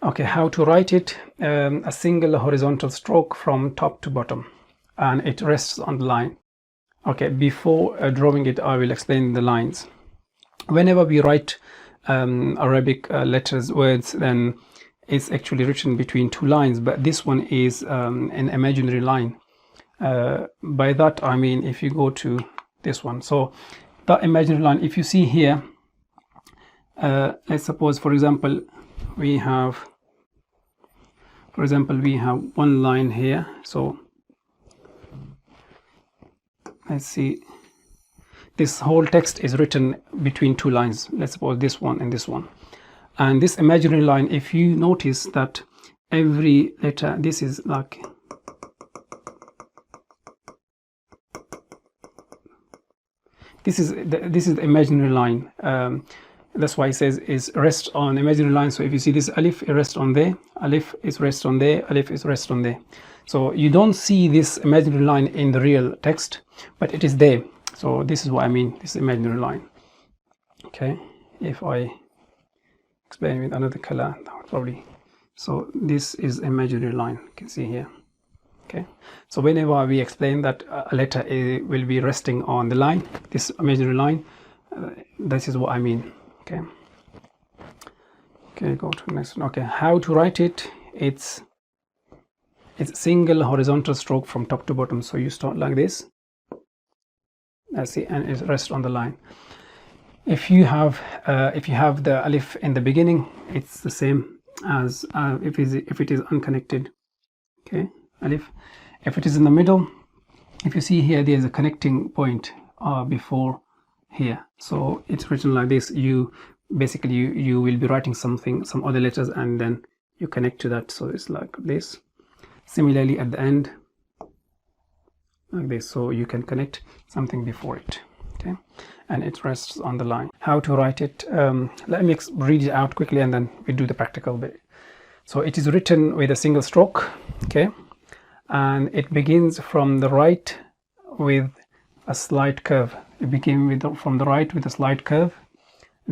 Okay, how to write it. A single horizontal stroke from top to bottom, and it rests on the line. Okay, before drawing it, I will explain the lines. Whenever we write Arabic letters, words, then it's actually written between two lines, but this one is an imaginary line. By that I mean, if you go to this one, so the imaginary line, if you see here, let's suppose, for example, we have one line here. So let's see, this whole text is written between two lines. Let's suppose this one and this one, and this imaginary line, if you notice that every letter, this is like, this is the imaginary line. That's why it says is rest on imaginary line. So if you see this alif, it rests on there, alif is rest on there, alif is rest on there. So you don't see this imaginary line in the real text, but it is there. So this is what I mean, this imaginary line. Okay, if I explain with another color, that would probably, so this is imaginary line, you can see here. Okay, so whenever we explain that a letter will be resting on the line, this imaginary line, this is what I mean. Okay, go to the next one. Okay, how to write it. It's single horizontal stroke from top to bottom. So you start like this, let's see, and it rests on the line. If you have the alif in the beginning, it's the same as if it is unconnected. Okay, alif. If it is in the middle, if you see here, there is a connecting point before here, so it's written like this. You basically you will be writing something, some other letters, and then you connect to that, so it's like this. Similarly at the end, like this, so you can connect something before it. Okay, and it rests on the line. How to write it, let me read it out quickly and then we do the practical bit. So it is written with a single stroke. Okay, and it begins from the right with a slight curve. It begins from the right with a slight curve,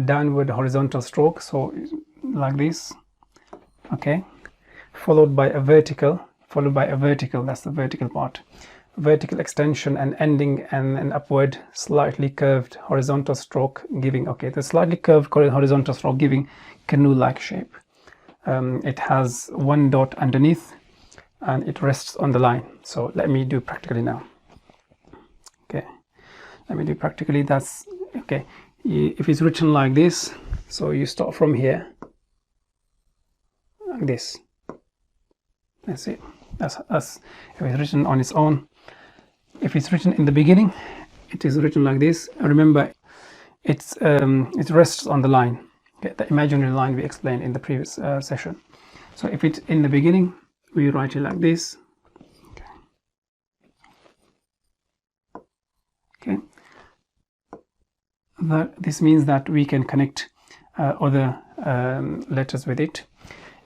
downward horizontal stroke, so like this. Okay, followed by a vertical, that's the vertical part, vertical extension, and ending in an upward slightly curved horizontal stroke, giving, okay, the slightly curved horizontal stroke giving canoe-like shape. It has one dot underneath and it rests on the line. So let me do practically now. Okay, let me do practically. That's okay. If it's written like this, so you start from here like this. That's it. That's if it's written on its own. If it's written in the beginning, it is written like this. Remember, it rests on the line. Okay, the imaginary line we explained in the previous session. So if it's in the beginning, we write it like this. Okay, this means that we can connect other letters with it.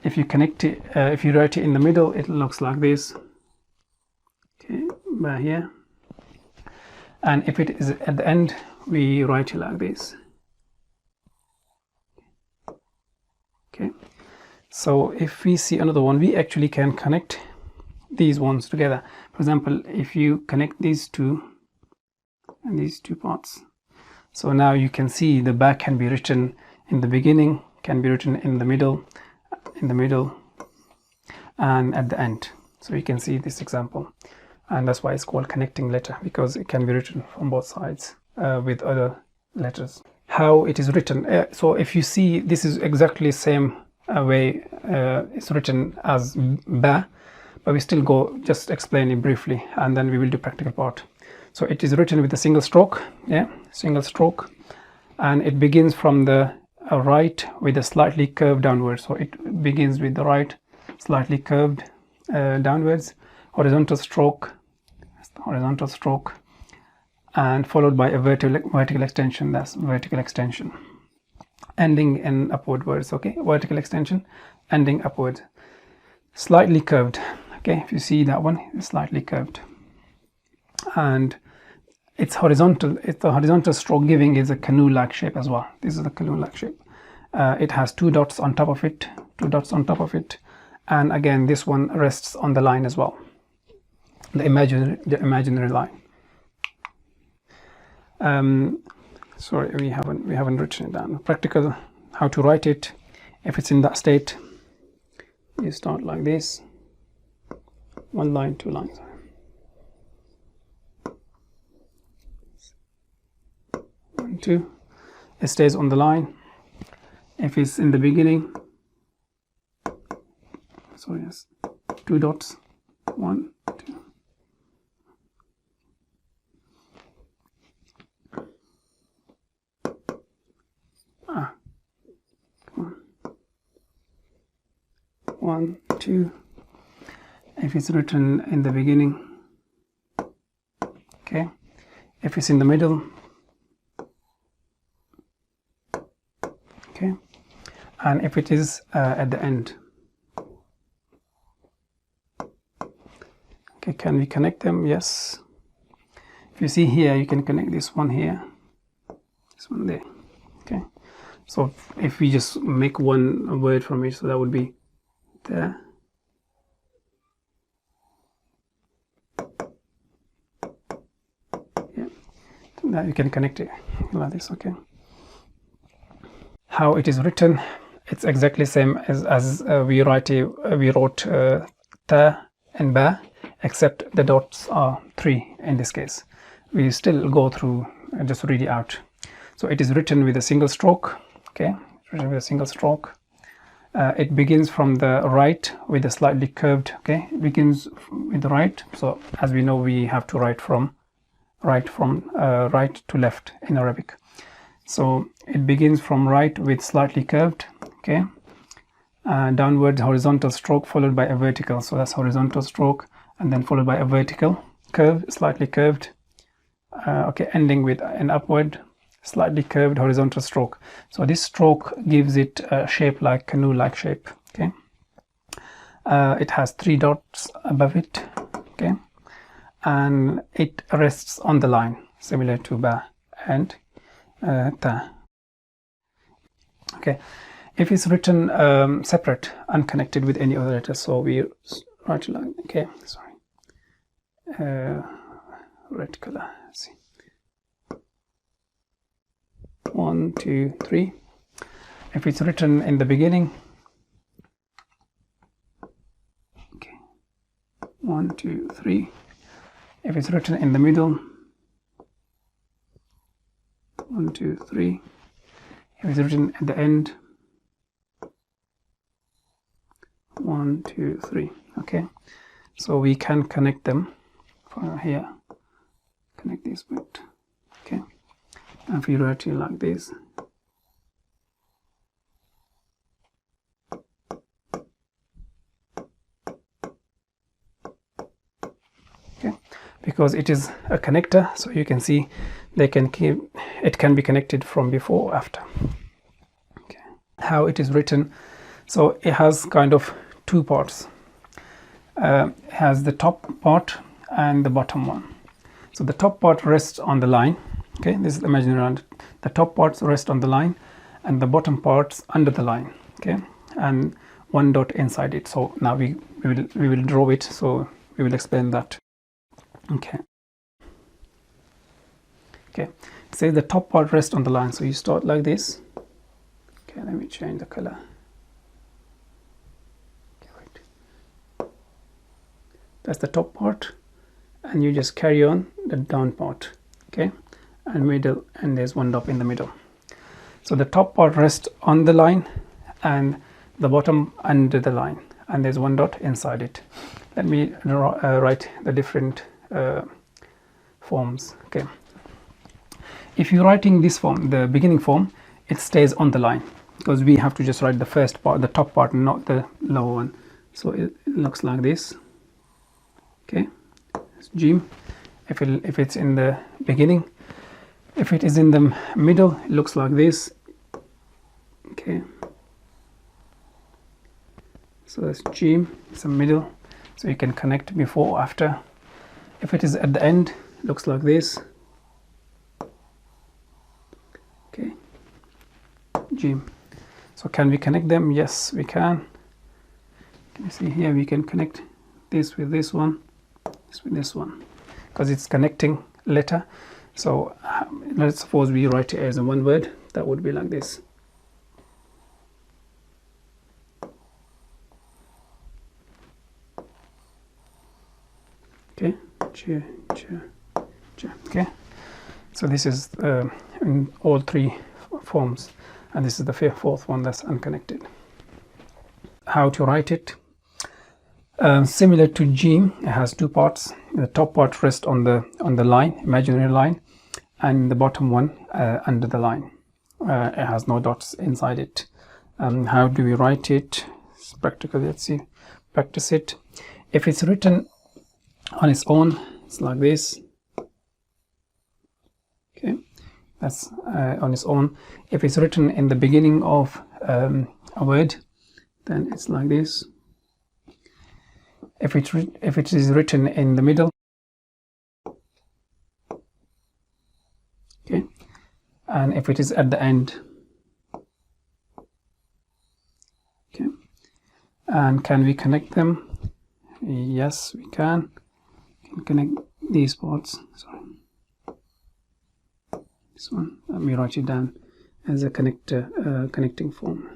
If you connect it, if you write it in the middle, it looks like this. Okay, by here. And if it is at the end, we write it like this. Okay, so if we see another one, we actually can connect these ones together. For example, if you connect these two and these two parts, so now you can see the back can be written in the beginning, can be written in the middle, and at the end. So you can see this example, and that's why it's called connecting letter, because it can be written from both sides with other letters. How it is written, so if you see, this is exactly the same way it's written as ba, but we still go just explain it briefly and then we will do practical part. So it is written with a single stroke, single stroke, and it begins from the right with a slightly curved downwards. So it begins with the right, slightly curved downwards, horizontal stroke, and followed by a vertical extension. That's vertical extension, ending in upwardwards. Okay, vertical extension, ending upward, slightly curved. Okay, if you see that one, it's slightly curved, and it's horizontal. It's the horizontal stroke giving is a canoe-like shape as well. This is the canoe-like shape. It has two dots on top of it, two dots on top of it, and again this one rests on the line as well, the imaginary line. Sorry, we haven't written it down. Practical, how to write it. If it's in that state, you start like this, one line, two lines, one, two. It stays on the line. If it's in the beginning, so yes, two dots, one, two. One, two. If it's written in the beginning, okay. If it's in the middle, okay, and if it is at the end, okay. Can we connect them? Yes. If you see here, you can connect this one here, this one there, okay. So if we just make one word from it, so that would be there. Yeah, now you can connect it like this, okay. How it is written, it's exactly same as we wrote ta and ba, except the dots are 3 in this case. We still go through and just read it out. So it is written with a single stroke, okay, written with a single stroke. It begins from the right with a slightly curved, okay, it begins with the right. So as we know, we have to write from right to left in Arabic. So it begins from right with slightly curved, okay, downward horizontal stroke followed by a vertical. So that's horizontal stroke, and then followed by a vertical curve, slightly curved, okay, ending with an upward slightly curved horizontal stroke. So this stroke gives it a shape like canoe-like shape, okay. It has 3 dots above it, okay, and it rests on the line, similar to ba and ta, okay. If it's written separate, unconnected with any other letter, so we write like, okay, sorry, red color, let's see, 1, 2, 3. If it's written in the beginning, okay, 1, 2, 3. If it's written in the middle, 1, 2, 3. If it's written at the end, 1, 2, 3. Okay, so we can connect them from here. Connect this bit, okay. And if you write it like this, okay, because it is a connector, so you can see it can be connected from before or after. Okay, how it is written, so it has kind of 2 parts. It has the top part and the bottom one. So the top part rests on the line, okay, this is the imaginary line. The top parts rest on the line and the bottom parts under the line, okay, and 1 dot inside it. So now we will draw it, so we will explain that. Okay, say the top part rests on the line, so you start like this. Okay, let me change the color. Okay, wait. That's the top part, and you just carry on the down part, okay, and middle, and there's 1 dot in the middle. So the top part rests on the line and the bottom under the line, and there's 1 dot inside it. Let me write the different forms. Okay, if you're writing this form, the beginning form, it stays on the line because we have to just write the first part, the top part, not the lower one. So it looks like this. Okay, it's Jim. If it's in the beginning, if it is in the middle, it looks like this. Okay, so that's Jim. It's a middle, so you can connect before or after. If it is at the end, it looks like this. Okay, Jim. So can we connect them? Yes, we can. You see here we can connect this with this one, this with this one, because it's connecting letter. So let's suppose we write it as a one word. That would be like this. Okay, chair, chair, chair. Okay, so this is in all three forms, and this is the fourth one that's unconnected. How to write it? Similar to Jim, it has two parts. The top part rests on the line, imaginary line, and the bottom one under the line. It has no dots inside it. How do we write it? It's practical. Let's see, practice it. If it's written on its own, it's like this. Okay, that's on its own. If it's written in the beginning of a word, then it's like this. If it is written in the middle, okay, and if it is at the end, okay. And can we connect them? Yes, we can. We can connect these parts. Sorry, this one. Let me write it down as a connector, connecting form.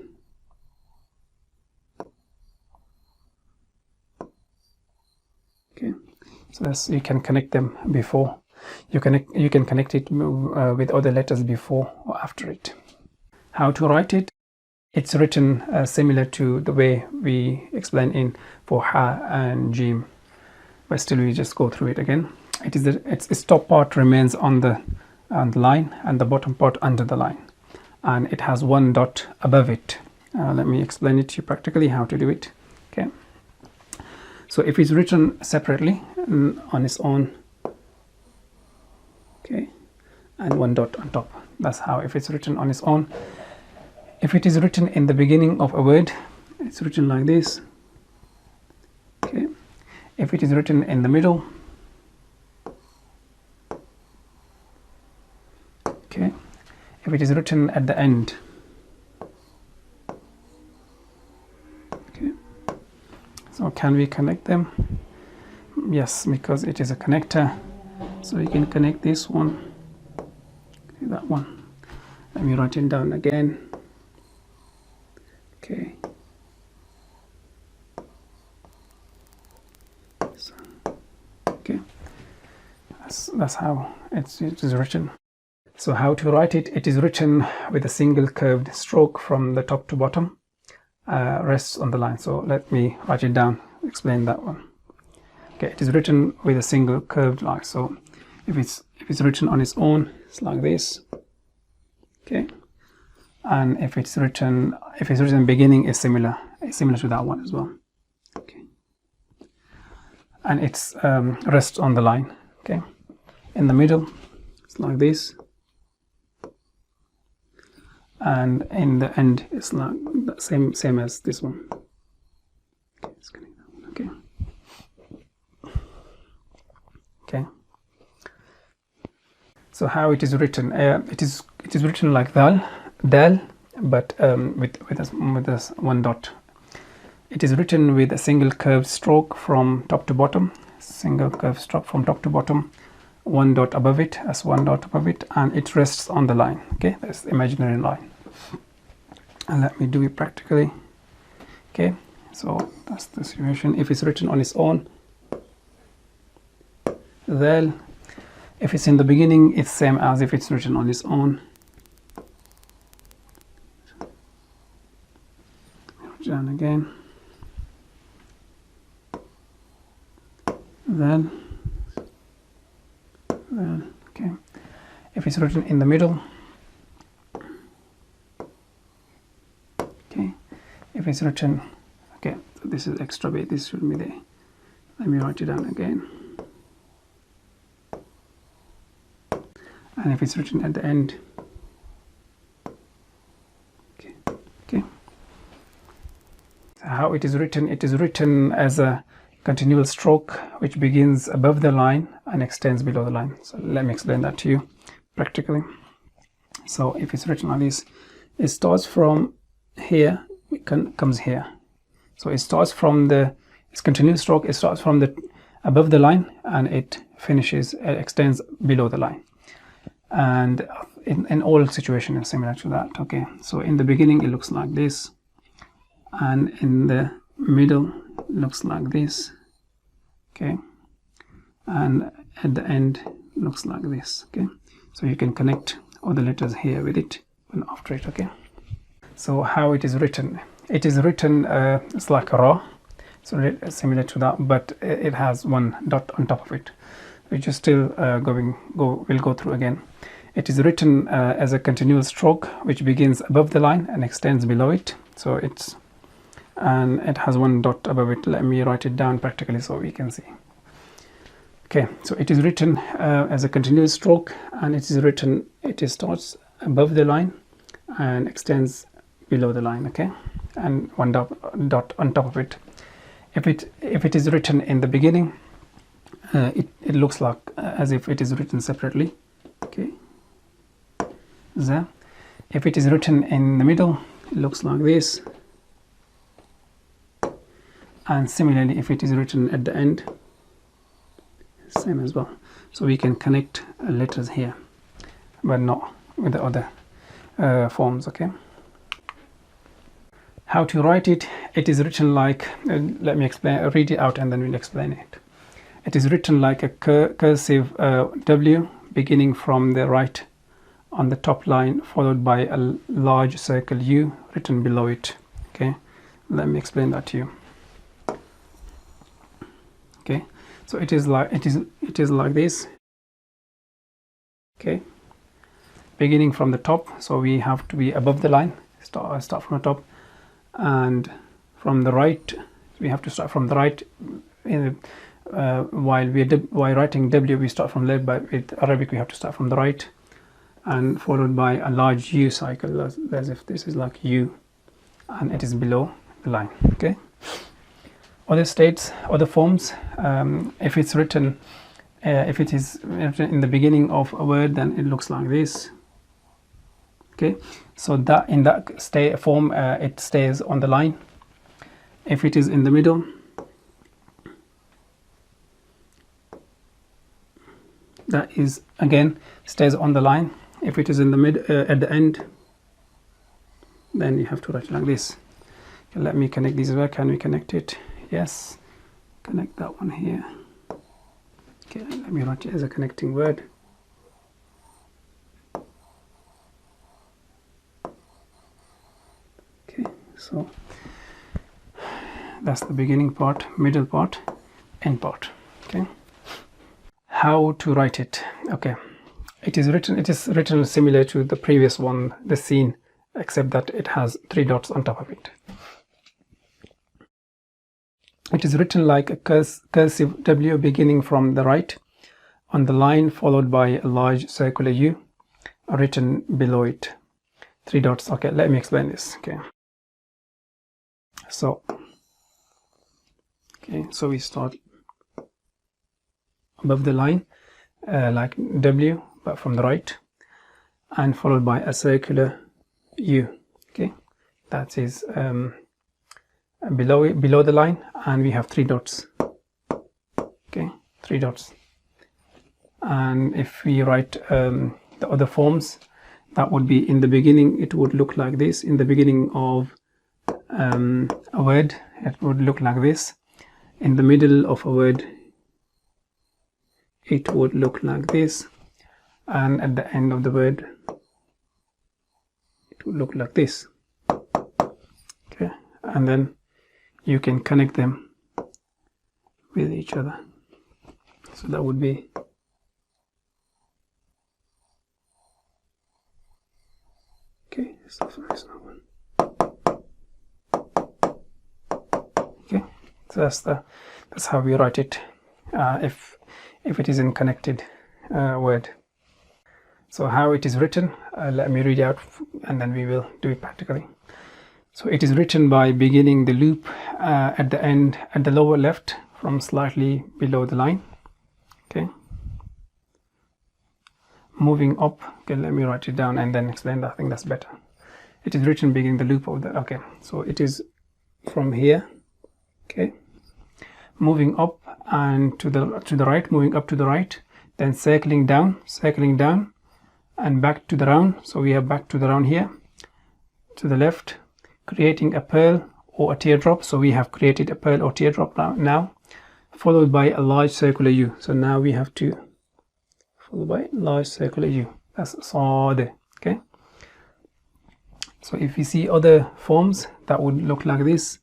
Okay, so that's, you can connect them before. You can connect it with other letters before or after it. How to write it? It's written similar to the way we explained in for Ha and Jim, but still we just go through it again. It is its top part remains on the line, and the bottom part under the line, and it has one dot above it. Let me explain it to you practically how to do it. Okay, so if it's written separately on its own, okay, and one dot on top, that's how if it's written on its own. If it is written in the beginning of a word, it's written like this. Okay, if it is written in the middle, okay, if it is written at the end, okay. So can we connect them? Yes, because it is a connector, so you can connect this one, that one. Let me write it down again. Okay, so, okay, that's how it is written. So how to write it? It is written with a single curved stroke from the top to bottom, rests on the line. So let me write it down, explain that one. Okay, it is written with a single curved line. So if it's written on its own, it's like this. Okay, and if it's written beginning, is similar to that one as well. Okay, and it's rests on the line. Okay, in the middle, it's like this, and in the end, it's like the same as this one. Okay, let's connect that one. Okay. Okay. So how it is written? It is written like Dhal, but with one dot. It is written with a single curved stroke from top to bottom. Single curved stroke from top to bottom. One dot above it, as one dot above it, and it rests on the line. Okay, that's the imaginary line. And let me do it practically. Okay, so that's the situation. If it's written on its own, Dhal. If it's in the beginning, it's same as if it's written on its own. Down again. Then, okay. If it's written in the middle, okay. If it's written, okay, so this is extra bit. This should be there. Let me write it down again. And if it's written at the end, okay, okay. So how it is written as a continual stroke which begins above the line and extends below the line. So let me explain that to you practically. So if it's written like this, it starts from here, it comes here. So it starts from it's continuous stroke. It starts from the above the line and it finishes, it extends below the line. And in all situations it's similar to that. Okay, so in the beginning it looks like this, and in the middle it looks like this. Okay, and at the end looks like this. Okay, so you can connect all the letters here with it and after it. Okay, so how it is written, it is written it's like a raw, so similar to that, but it has one dot on top of it, which is still we'll go through again. It is written as a continuous stroke which begins above the line and extends below it. So it has one dot above it. Let me write it down practically so we can see. Okay, so it is written as a continuous stroke, and it is written, it starts above the line and extends below the line. Okay, and one dot on top of it. If it is written in the beginning, it looks like as if it is written separately. Okay, there. If it is written in the middle, it looks like this, and similarly if it is written at the end, same as well. So we can connect letters here, but not with the other forms. Okay, how to write it? It is written like, let me read it out and then we'll explain it. It is written like a cursive W beginning from the right on the top line, followed by a large circle U written below it. Okay, let me explain that to you. Okay, so it is like this. Okay, beginning from the top, so we have to be above the line, start from the top, and from the right we have to start from the right. While writing W we start from left, but with Arabic we have to start from the right, and followed by a large U cycle, as if this is like U, and it is below the line. Okay, other states, other forms, if it's written, if it is written in the beginning of a word, then it looks like this. Okay, so that in that form it stays on the line. If it is in the middle, that is again stays on the line. If it is in the at the end, then you have to write it like this. Okay, let me connect these. Where can we connect it? Yes, connect that one here. Okay, let me write it as a connecting word. Okay, so that's the beginning part, middle part, end part. Okay, how to write it? Okay, it is written similar to the previous one, the scene, except that it has 3 dots on top of it. It is written like a cursive W beginning from the right on the line, followed by a large circular U written below it. 3 dots. Okay, let me explain this. Okay, so we start above the line like W, but from the right, and followed by a circular U. Okay, that is below the line, and we have 3 dots. Okay, 3 dots. And if we write the other forms, that would be in the beginning, it would look like this. In the beginning of a word, it would look like this. In the middle of a word, it would look like this, and at the end of the word it would look like this. Okay, and then you can connect them with each other. So that would be okay. So okay, so that's how we write it if it is in connected word. So how it is written, let me read out and then we will do it practically. So it is written by beginning the loop at the end, at the lower left, from slightly below the line. Okay, moving up. Okay, let me write it down and then explain that. I think that's better. It is written beginning the loop of the, okay, so it is from here Okay, moving up and to the right, moving up to the right, then circling down, and back to the round. So we have back to the round here, to the left, creating a pearl or a teardrop. So we have created a pearl or teardrop now, followed by a large circular U. So now we have to follow by large circular U. That's Sade. Okay. So if you see other forms that would look like this,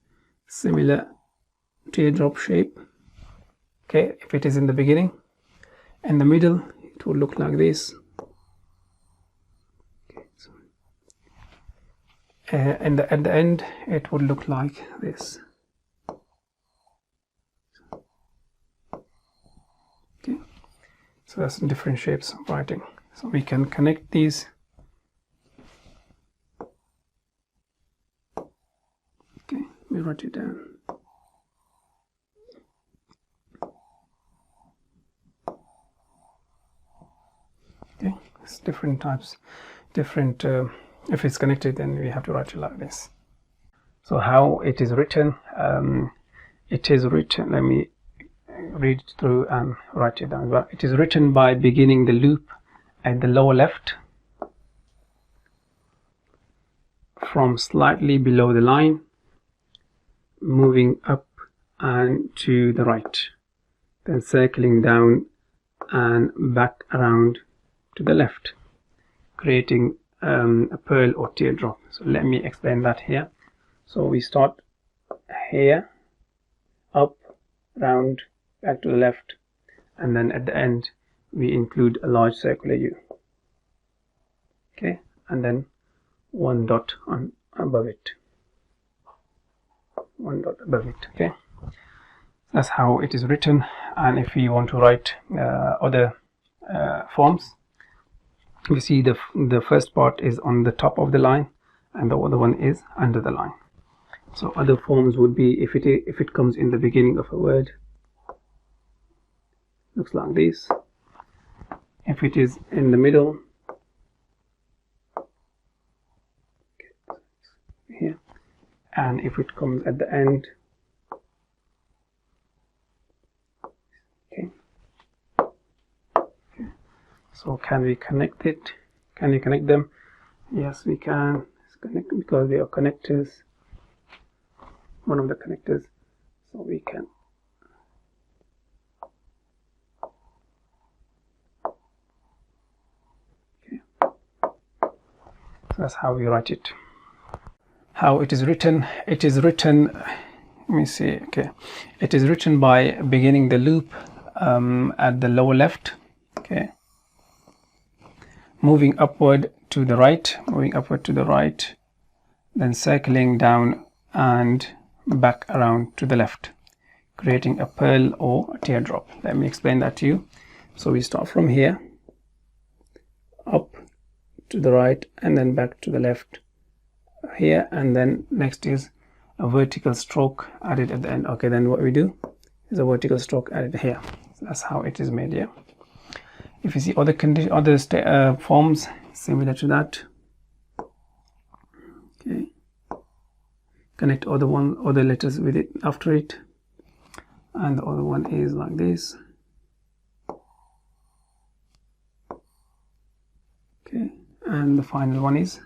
similar teardrop shape. Okay, if it is in the beginning, in the middle, it would look like this. Okay, so, and at the end, it would look like this. Okay, so that's different shapes of writing. So we can connect these. Okay, we write it down. Okay, it's different types, different. If it's connected, then we have to write it like this. So how it is written? It is written. Let me read it through and write it down. But it is written by beginning the loop at the lower left, from slightly below the line, moving up and to the right, then circling down and back around to the left, creating a pearl or teardrop. So let me explain that here. So we start here, up, round, back to the left, and then at the end we include a large circular U. Okay, and then one dot on above it, one dot above it. Okay, that's how it is written. And if you want to write other forms, you see the first part is on the top of the line and the other one is under the line. So other forms would be, if it comes in the beginning of a word, looks like this. If it is in the middle, here, and if it comes at the end, okay. So can we connect it? Can we connect them? Yes, we can. It's connect because they are connectors. One of the connectors, so we can. Okay. So that's how we write it. How it is written? It is written. Let me see. Okay, it is written by beginning the loop at the lower left. Okay. Moving upward to the right, then circling down and back around to the left, creating a pearl or a teardrop. Let me explain that to you. So we start from here, up to the right, and then back to the left here, and then next is a vertical stroke added at the end. Okay, then what we do is a vertical stroke added here. So that's how it is made. Yeah. If you see other forms similar to that, okay, connect other letters with it after it, and the other one is like this. Okay, and the final one is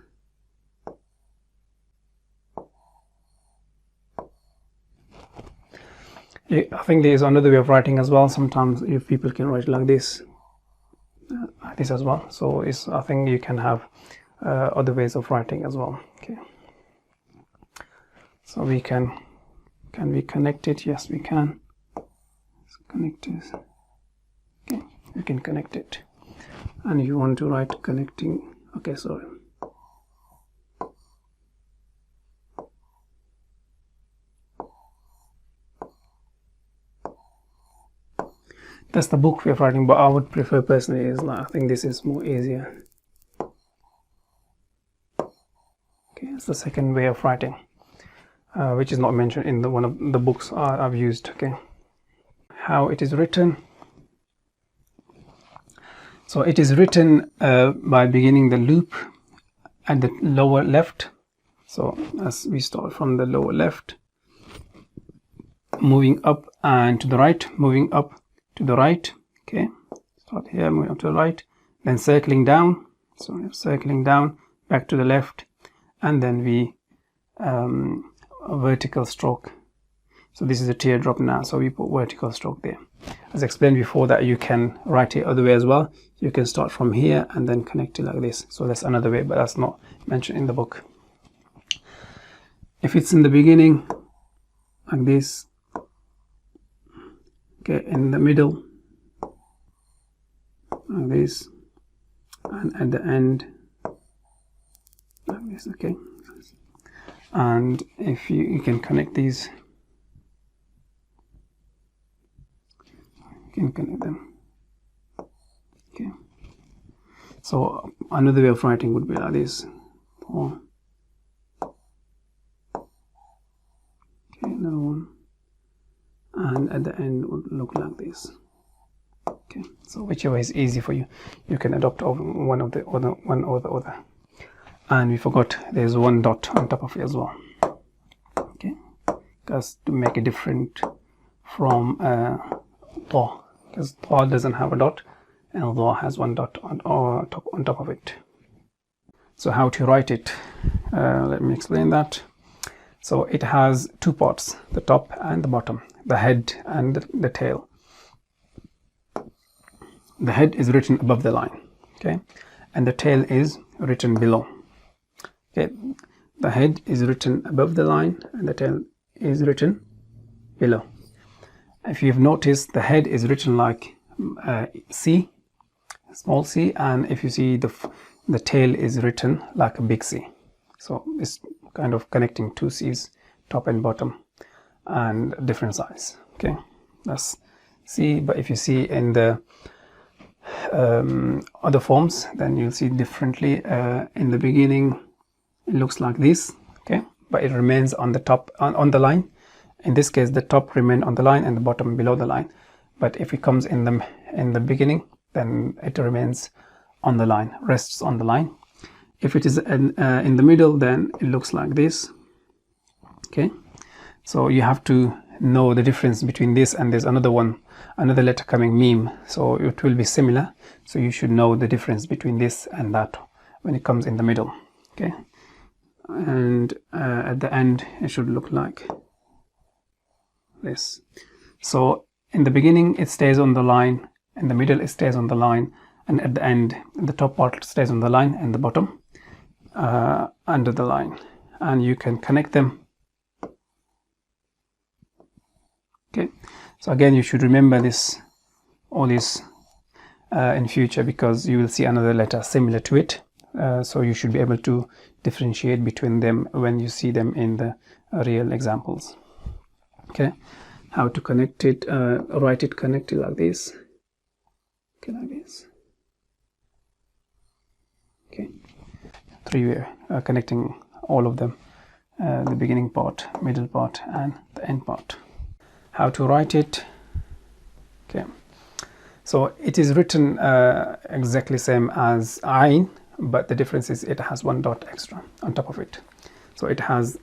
I think there is another way of writing as well. Sometimes if people can write like this as well. So I think you can have other ways of writing as well. Okay. So we can we connect it? Yes, we can. Let's connect this. Okay, we can connect it. And if you want to write connecting, okay, sorry. That's the book way of writing, but I would prefer personally is like, I think this is more easier. Okay, it's the second way of writing, which is not mentioned in one of the books I've used. Okay, how it is written. So it is written by beginning the loop at the lower left. So as we start from the lower left, moving up and to the right, moving up to the right. Okay, start here, moving up to the right, then circling down. So we're circling down, back to the left, and then we a vertical stroke. So this is a teardrop now, so we put vertical stroke there. As explained before, that you can write it other way as well. You can start from here and then connect it like this. So that's another way, but that's not mentioned in the book. If it's in the beginning like this, okay, in the middle like this, and at the end like this. Okay, and if you can connect these, you can connect them. Okay, so another way of writing would be like this. Okay, another one, and at the end would look like this. Okay, so whichever is easy for you, you can adopt one or the other. And we forgot there's one dot on top of it as well. Okay, because to make it different from Dha, because Dha doesn't have a dot and Dha has one dot on top of it. So how to write it? Let me explain that. So it has two parts, the top and the bottom, the head and the tail. The head is written above the line, okay, and the tail is written below. Okay, the head is written above the line and the tail is written below. If you've noticed, the head is written like C, small c, and if you see the tail is written like a big C. So it's kind of connecting two C's, top and bottom, and different size. Okay, that's C. But if you see in the other forms, then you'll see differently. In the beginning it looks like this, okay, but it remains on the top, on the line. In this case, the top remain on the line and the bottom below the line. But if it comes in the beginning, then it remains on the line, rests on the line. If it is in the middle, then it looks like this. Okay, so you have to know the difference between this and there's another one, another letter coming, meme, so it will be similar. So you should know the difference between this and that when it comes in the middle. Okay, and at the end it should look like this. So in the beginning it stays on the line, in the middle it stays on the line, and at the end the top part stays on the line and the bottom under the line, and you can connect them. Okay, so again you should remember this, all this in future, because you will see another letter similar to it, so you should be able to differentiate between them when you see them in the real examples. Okay, how to connect it, write it, connect it like this. Okay, like this. Okay, three-way connecting all of them, the beginning part, middle part, and the end part. How to write it? Okay, so it is written exactly same as Ayn, but the difference is it has one dot extra on top of it. So it has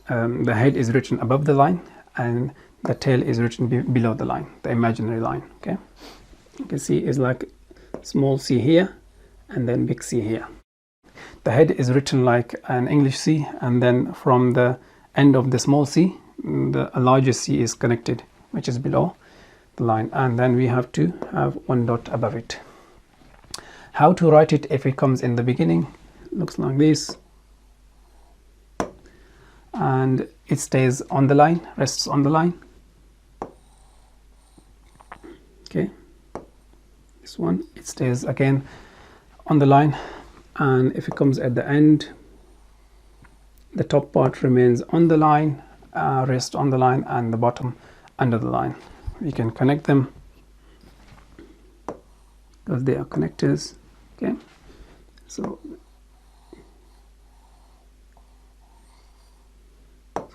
the head is written above the line and the tail is written below the line, the imaginary line. Okay, you can see it's like small c here and then big C here. The head is written like an English C, and then from the end of the small c, the larger C is connected, which is below the line, and then we have to have one dot above it. How to write it if it comes in the beginning? Looks like this, and it stays on the line, rests on the line. Okay, this one, it stays again on the line, and if it comes at the end, the top part remains on the line, rest on the line, and the bottom under the line. We can connect them because they are connectors. Okay, so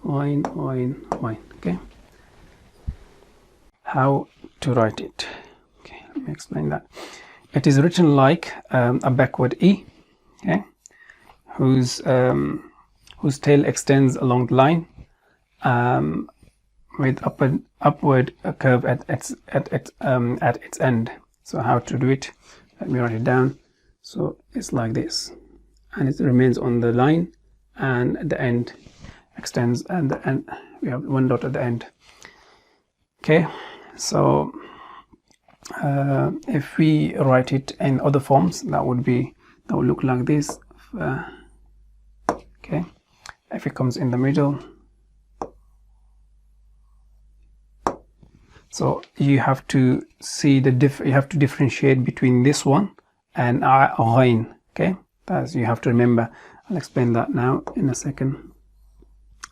fine. Okay, how to write it? Okay, let me explain that. It is written like a backward E, okay, whose tail extends along the line, with upward curve at its end. So how to do it? Let me write it down. So it's like this, and it remains on the line, and at the end extends, and the end we have one dot at the end. Okay, so if we write it in other forms, that would look like this. Okay, if it comes in the middle, so you have to see you have to differentiate between this one and Ghayn. Okay, that's, you have to remember. I'll explain that now in a second.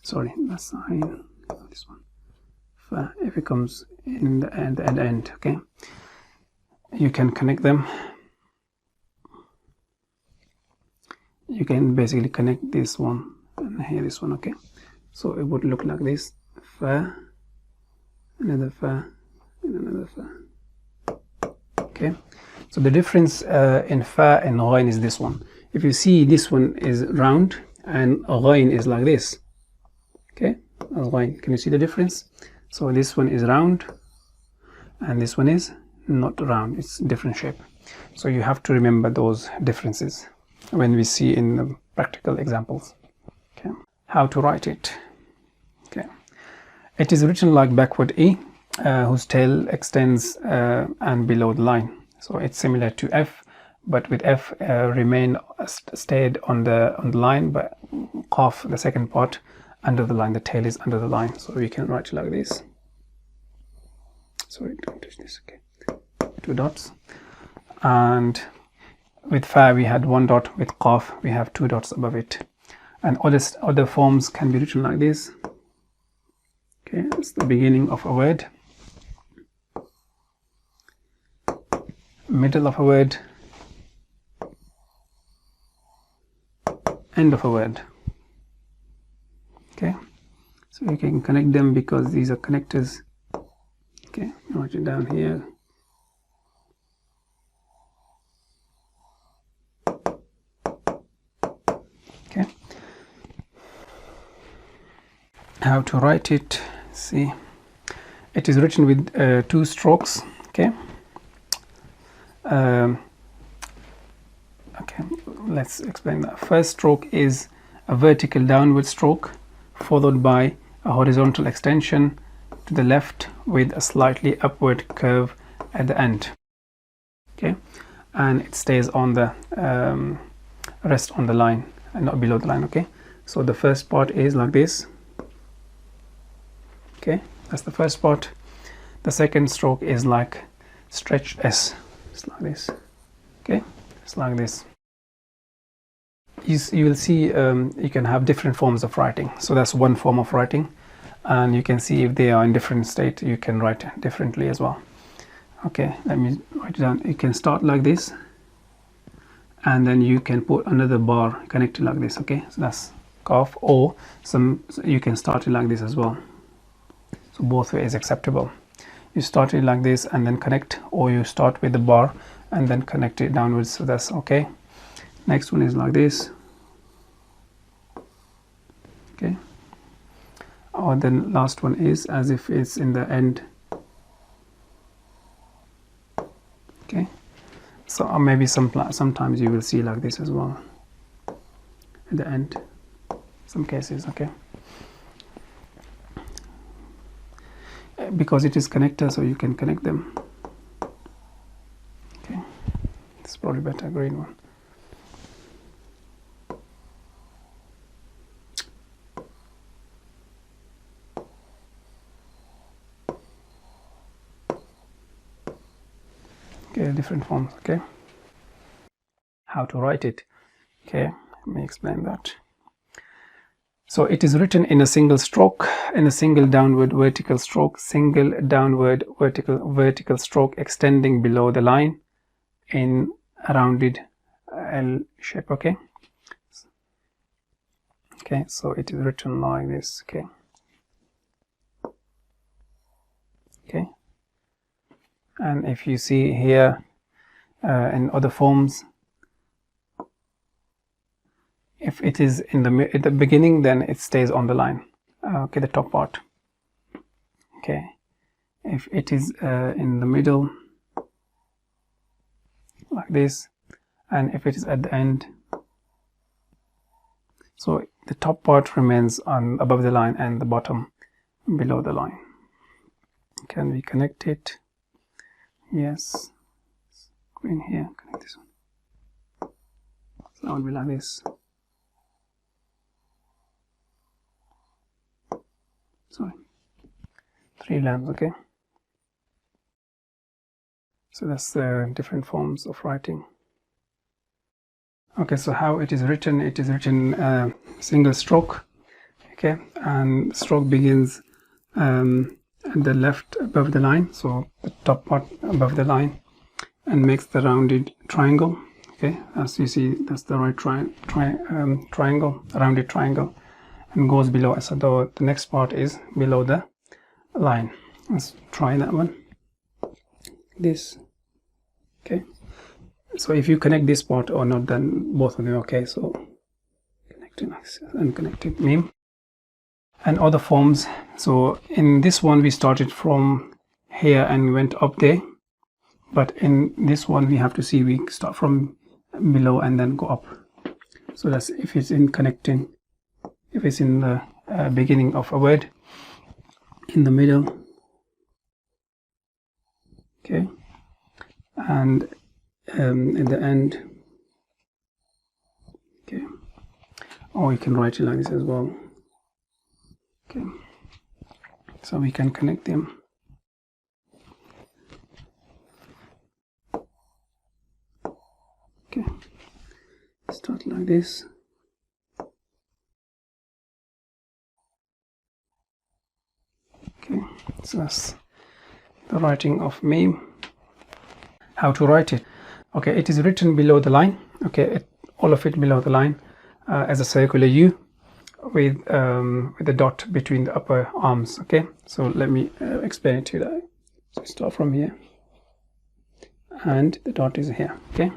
Sorry, that's Ghayn. This one. If it comes in the end, okay, you can connect them. You can basically connect this one and here this one. Okay, so it would look like this: fa, another fa, and another fa. Okay, so the difference in fa and ghayn is this one. If you see, this one is round and ghayn is like this. Okay, ghayn, can you see the difference? So this one is round and this one is not round, it's different shape. So you have to remember those differences when we see in the practical examples. Okay, how to write it? Okay, it is written like backward E, whose tail extends and below the line. So it's similar to F, but with F stayed on the line, but Qaf, the second part, under the line. The tail is under the line, so we can write like this. Sorry, don't touch this. Okay, 2 dots. And with fa we had 1 dot. With Qaf we have 2 dots above it. And other forms can be written like this. Okay, it's the beginning of a word, middle of a word, end of a word. Okay, so you can connect them because these are connectors. Okay, write it down here. Okay, how to write it? See, it is written with 2 strokes. Okay, okay, let's explain that. First stroke is a vertical downward stroke, followed by a horizontal extension to the left with a slightly upward curve at the end. Okay, and it stays on the rest on the line and not below the line. Okay, so the first part is like this. Okay, that's the first part. The second stroke is like stretched S. It's like this. Okay, it's like this. You will see you can have different forms of writing. So that's one form of writing, and you can see if they are in different state, you can write differently as well. Okay, let me write it down. You can start like this, and then you can put another bar connected like this. Okay, so that's Qaf, or you can start it like this as well. So both ways is acceptable. You start it like this and then connect, or you start with the bar and then connect it downwards. So that's okay. Next one is like this. Okay, or then last one is as if it's in the end. Okay, so maybe sometimes you will see like this as well at the end, some cases. Okay, because it is connector, so you can connect them. Okay, it's probably better green one. Okay, different forms. Okay, how to write it? Okay, let me explain that. So it is written in a single stroke, in a single downward vertical stroke, single downward vertical stroke extending below the line in a rounded L shape. Okay, okay, so it is written like this. Okay, okay, and if you see here in other forms, if it is at the beginning, then it stays on the line. Okay, the top part. Okay, if it is in the middle like this, and if it is at the end, so the top part remains on above the line and the bottom below the line. Can we connect it? Yes. Go in here, connect this one. So that would be like this. Sorry, 3 lines. Okay, so that's the different forms of writing. Okay, so how it is written single stroke. Okay, and stroke begins at the left above the line, so the top part above the line, and makes the rounded triangle. Okay, as you see, that's the right triangle, rounded triangle, and goes below. So the next part is below the line. Let's try that one. This. Okay, so if you connect this part or not, then both of them. Okay, so connected and connected meme and other forms. So in this one we started from here and went up there, but in this one we have to see we start from below and then go up. So that's if it's in connecting, if it's in the beginning of a word, in the middle, okay, and at the end. Okay, or you can write it like this as well. Okay, so we can connect them. Okay, start like this. Okay, so that's the writing of meme. How to write it? Okay, it is written below the line. Okay, all of it below the line as a circular U with a dot between the upper arms. Okay, so let me explain it to you. That. So start from here, and the dot is here. Okay,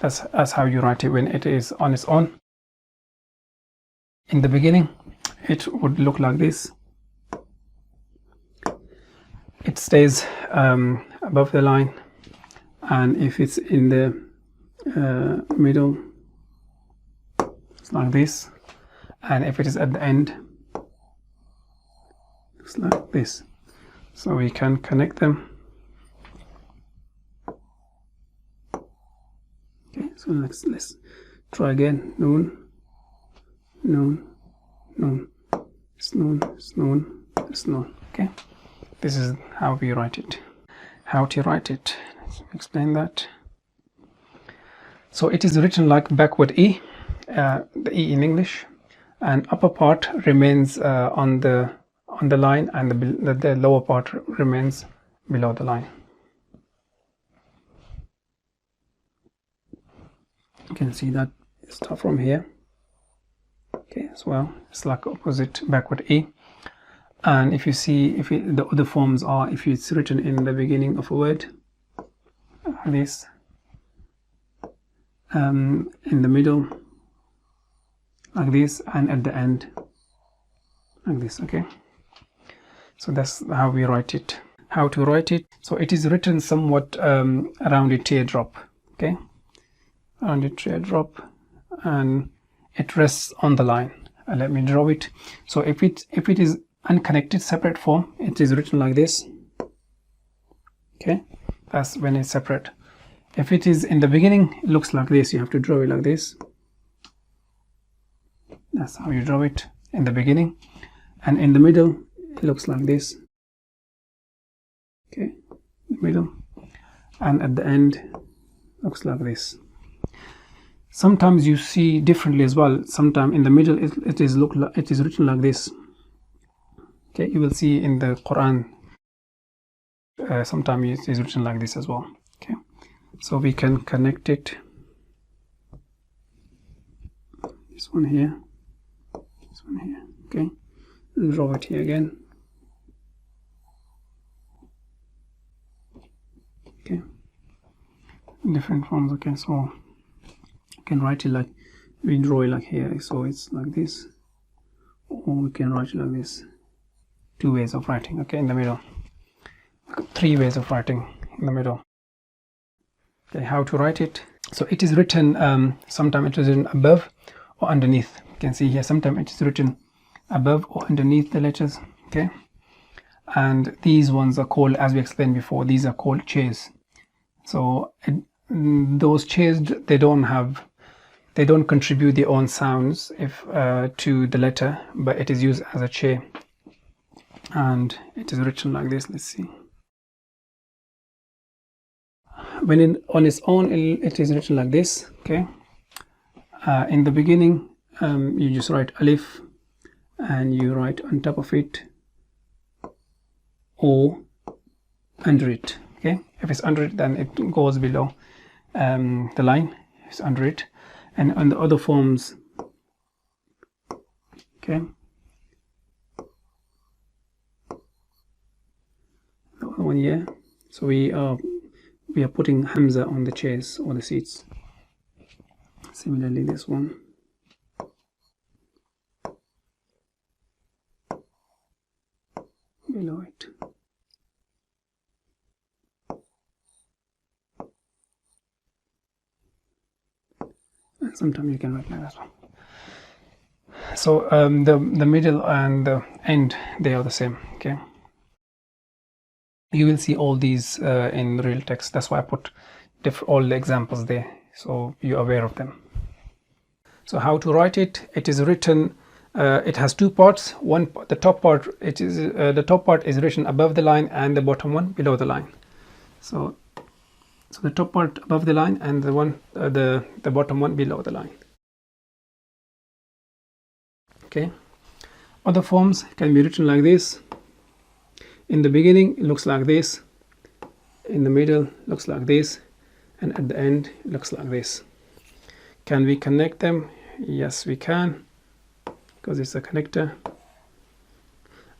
that's how you write it when it is on its own. In the beginning, it would look like this. It stays above the line, and if it's in the middle, it's like this, and if it is at the end, it's like this. So we can connect them. Okay, so let's try again. Noon, noon, noon, it's noon, it's noon, it's noon. Okay, this is how we write it. How to write it? Let's explain that. So it is written like backward E, the E in English, and upper part remains on the line, and the lower part remains below the line. You can see that start from here. Okay, as well, it's like opposite backward E. And if you see, the other forms are, if it's written in the beginning of a word, this, in the middle, like this, and at the end, like this. Okay, so that's how we write it. How to write it? So it is written somewhat around a teardrop. Okay, around a teardrop, and it rests on the line. Let me draw it. So if it is unconnected separate form, it is written like this. Okay, that's when it's separate. If it is in the beginning, it looks like this. You have to draw it like this. That's how you draw it in the beginning, and in the middle it looks like this. Okay, the middle, and at the end looks like this. Sometimes you see differently as well. Sometimes in the middle it is written like this. Okay, you will see in the Quran sometimes it is written like this as well. Okay, so we can connect it. This one here, this one here. Okay, and draw it here again. Okay, different forms. Okay, so you can write it like, we draw it like here, so it's like this, or we can write it like this. 2 ways of writing. Okay, in the middle. 3 ways of writing in the middle. Okay, how to write it. So it is written, sometimes it is written above or underneath. You can see here, sometimes it is written above or underneath the letters. Okay, and these ones are called, as we explained before, these are called chairs. So those chairs, they don't contribute their own sounds if to the letter, but it is used as a chair, and it is written like this. Let's see. When on its own, it is written like this. Okay, in the beginning, you just write Alif, and you write on top of it or under it. Okay, if it's under it, then it goes below the line. It's under it. And on the other forms, okay, the other one, yeah. So we are putting Hamza on the chairs or the seats. Similarly, this one. Below it. And sometimes you can write like that one. So the middle and the end, they are the same. Okay, you will see all these in real text. That's why I put all the examples there, so you're aware of them. So how to write it. It is written, it has 2 parts. The top part, the top part is written above the line, and the bottom one below the line. So the top part above the line, and the bottom one below the line. Okay, other forms can be written like this. In the beginning, it looks like this. In the middle, looks like this, and at the end, it looks like this. Can we connect them? Yes, we can, because it's a connector.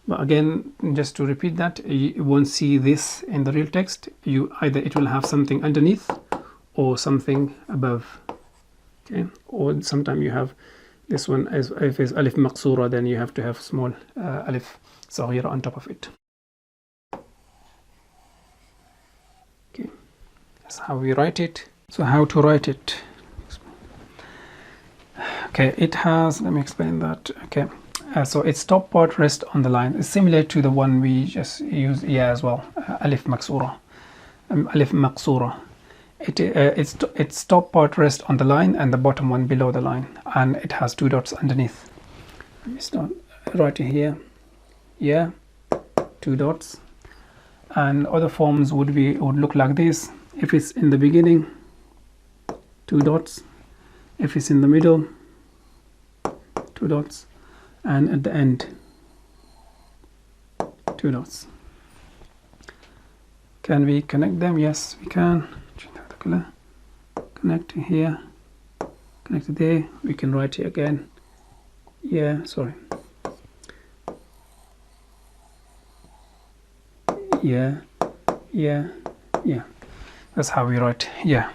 But again, just to repeat that, you won't see this in the real text. Either it will have something underneath or something above. Okay, or sometimes you have this one, as if it's Alif Maqsura, then you have to have small Alif Saghira on top of it. Okay, that's how we write it. So how to write it. Okay, it has, let me explain that. Okay, so its top part rests on the line. It's similar to the one we just used here as well, Alif Maqsura. Alif Maqsura. Its top part rests on the line, and the bottom one below the line, and it has 2 dots underneath. Let me start writing here. Yeah, 2 dots. And other forms would look like this. If it's in the beginning, 2 dots. If it's in the middle, 2 dots, and at the end, 2 dots. Can we connect them? Yes, we can. Connect here, connect there. We can write here again. Yeah, sorry. Yeah. That's how we write. Yeah.